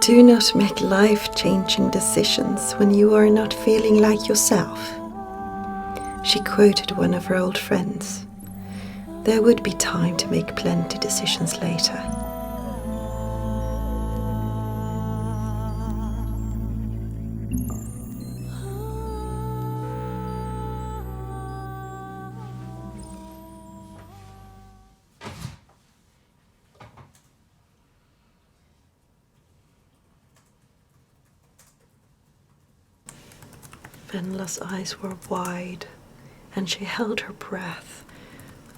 Do not make life-changing decisions when you are not feeling like yourself. She quoted one of her old friends. There would be time to make plenty decisions later. Venla's eyes were wide, and she held her breath.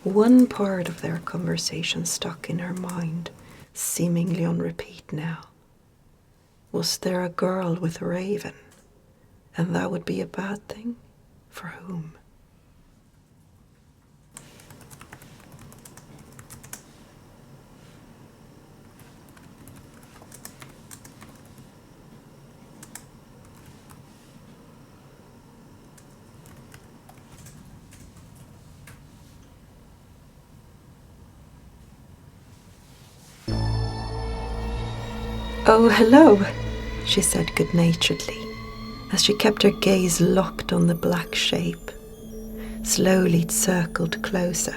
One part of their conversation stuck in her mind, seemingly on repeat now. Was there a girl with a raven? And that would be a bad thing? For whom? Oh, hello, she said good-naturedly, as she kept her gaze locked on the black shape. Slowly it circled closer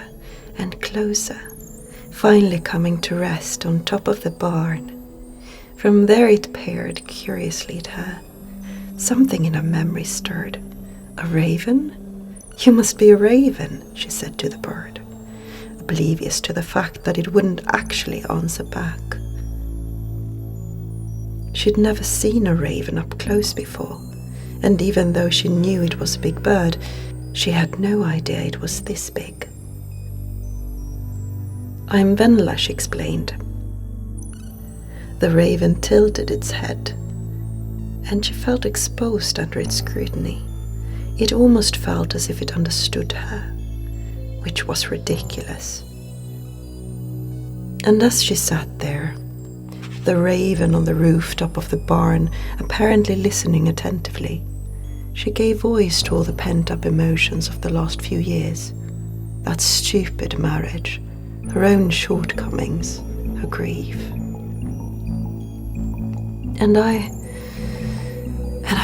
and closer, finally coming to rest on top of the barn. From there it peered curiously at her. Something in her memory stirred. A raven? You must be a raven, she said to the bird, oblivious to the fact that it wouldn't actually answer back. She'd never seen a raven up close before, and even though she knew it was a big bird, she had no idea it was this big. I'm Venla, she explained. The raven tilted its head, and she felt exposed under its scrutiny. It almost felt as if it understood her, which was ridiculous. And as she sat there, the raven on the rooftop of the barn, apparently listening attentively, she gave voice to all the pent-up emotions of the last few years. That stupid marriage, her own shortcomings, her grief. And I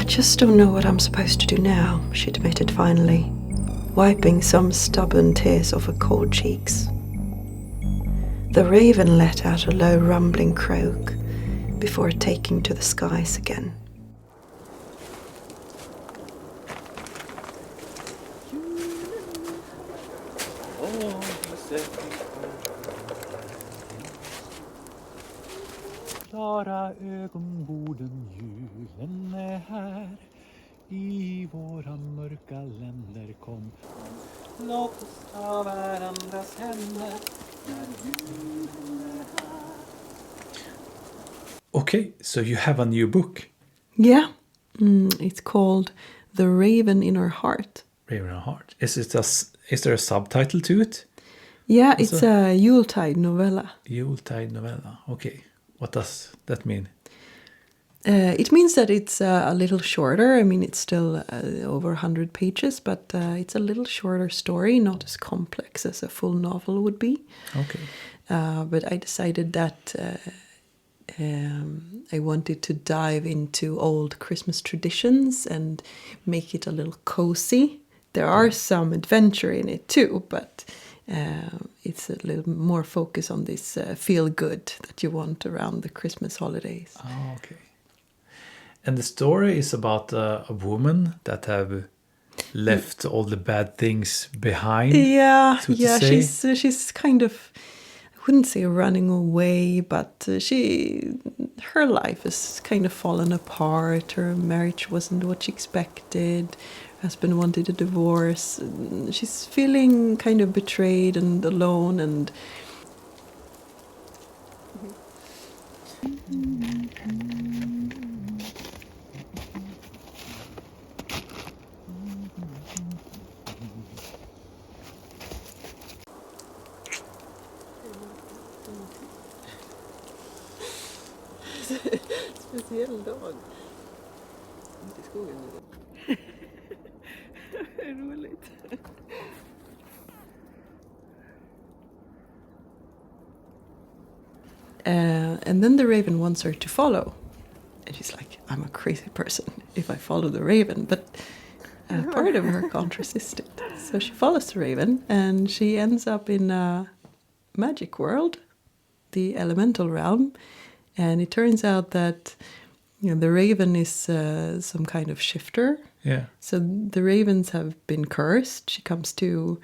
just don't know what I'm supposed to do now, she admitted finally, wiping some stubborn tears off her cold cheeks. The raven let out a low rumbling croak before taking to the skies again. Klara ögonborden, julen är här. I våra mörka länder kom. Låt oss ta varandras händer. Okay, so you have a new book. Yeah, it's called The Raven in Her Heart. Raven in Her Heart. Is there a subtitle to it? Yeah, it's a Yuletide novella. Yuletide novella, okay. What does that mean? It means that it's a little shorter. I mean, it's still over 100 pages, but it's a little shorter story, not as complex as a full novel would be. Okay. But I decided that I wanted to dive into old Christmas traditions and make it a little cozy. There are some adventure in it too, but it's a little more focus on this feel-good that you want around the Christmas holidays. Oh, okay. And the story is about a woman that have left all the bad things behind. Yeah, so to say. She's kind of, I wouldn't say running away, but her life has kind of fallen apart. Her marriage wasn't what she expected. Her husband wanted a divorce. She's feeling kind of betrayed and alone and. Speciell dag. Inte i skogen nu. Roligt. And then the raven wants her to follow. And she's like, I'm a crazy person if I follow the raven. But part of her can't resist it. So she follows the raven, and she ends up in a magic world, the elemental realm. And it turns out that the raven is some kind of shifter. Yeah. So the ravens have been cursed. She comes to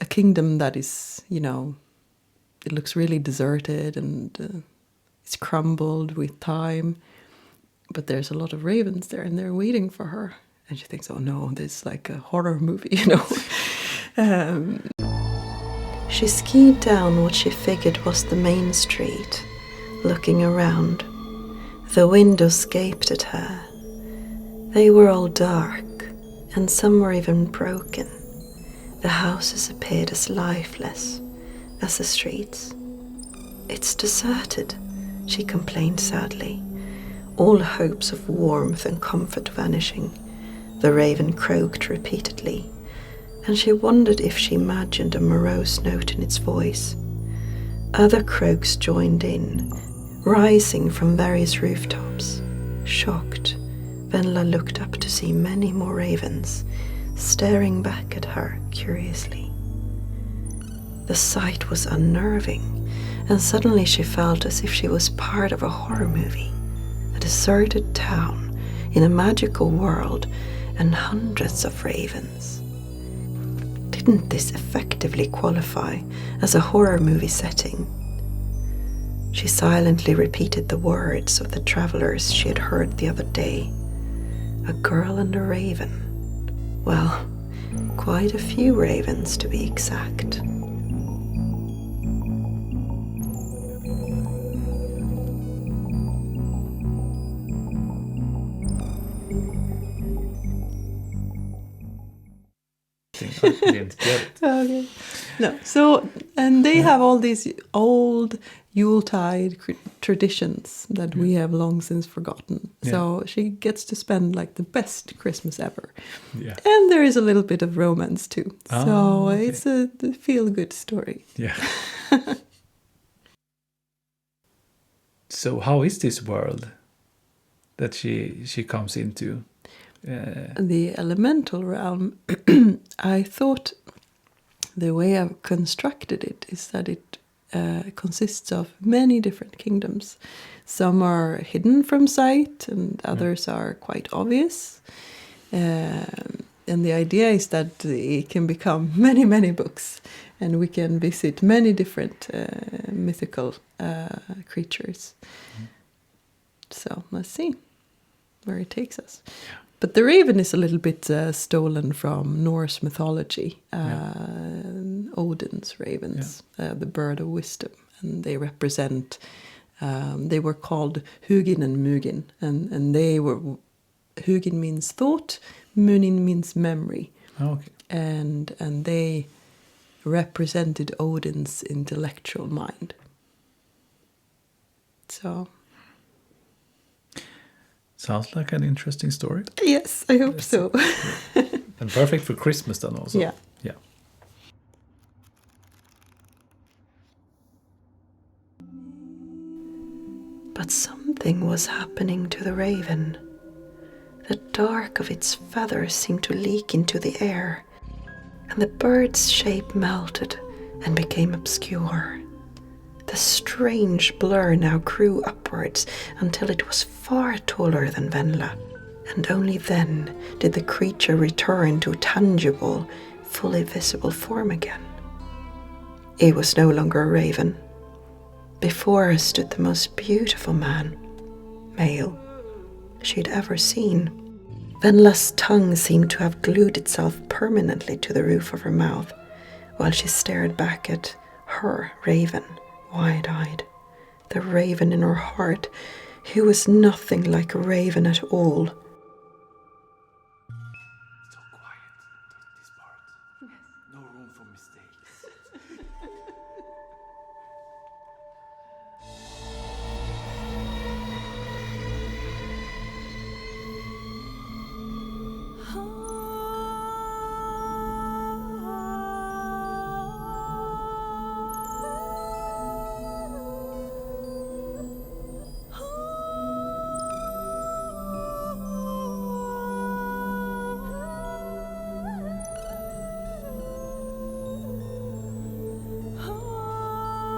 a kingdom that is, it looks really deserted, and it's crumbled with time. But there's a lot of ravens there, and they're waiting for her. And she thinks, oh no, this is like a horror movie, She skied down what she figured was the main street, looking around. The windows gaped at her. They were all dark, and some were even broken. The houses appeared as lifeless as the streets. It's deserted, she complained sadly, all hopes of warmth and comfort vanishing. The raven croaked repeatedly, and she wondered if she imagined a morose note in its voice. Other croaks joined in, rising from various rooftops. Shocked, Venla looked up to see many more ravens, staring back at her curiously. The sight was unnerving, and suddenly she felt as if she was part of a horror movie. A deserted town in a magical world, and hundreds of ravens. Didn't this effectively qualify as a horror movie setting? She silently repeated the words of the travelers she had heard the other day. A girl and a raven. Well, quite a few ravens to be exact. I didn't get it. Okay. No. So, and they have all these old Yuletide traditions that we have long since forgotten. Yeah. So she gets to spend like the best Christmas ever. Yeah. And there is a little bit of romance too. So okay. it's a feel-good story. Yeah. So how is this world that she comes into? The elemental realm, I thought the way I've constructed it is that it consists of many different kingdoms. Some are hidden from sight, and others are quite obvious. And the idea is that it can become many, many books, and we can visit many different mythical creatures. So let's see where it takes us. Yeah. But the raven is a little bit stolen from Norse mythology. Odin's ravens, the bird of wisdom, and they represent. They were called Hugin and Mugin, and they were. Hugin means thought, Munin means memory, and they represented Odin's intellectual mind. So. Sounds like an interesting story. Yes, I hope so. And perfect for Christmas then also. Yeah. Yeah. But something was happening to the raven. The dark of its feathers seemed to leak into the air, and the bird's shape melted and became obscure. The strange blur now grew upwards until it was far taller than Venla, and only then did the creature return to tangible, fully visible form again. It was no longer a raven. Before her stood the most beautiful man, male, she'd ever seen. Venla's tongue seemed to have glued itself permanently to the roof of her mouth, while she stared back at her raven, wide-eyed, the raven in her heart, who was nothing like a raven at all. So quiet, this part. No room for mistakes.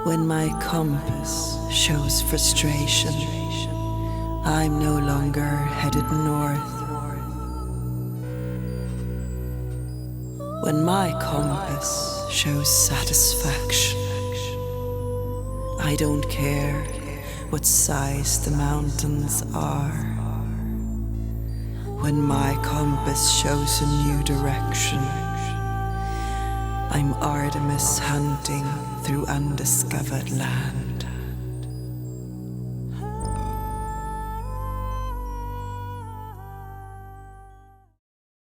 When my compass shows frustration, I'm no longer headed north. When my compass shows satisfaction, I don't care what size the mountains are. When my compass shows a new direction, I'm Artemis hunting through undiscovered land.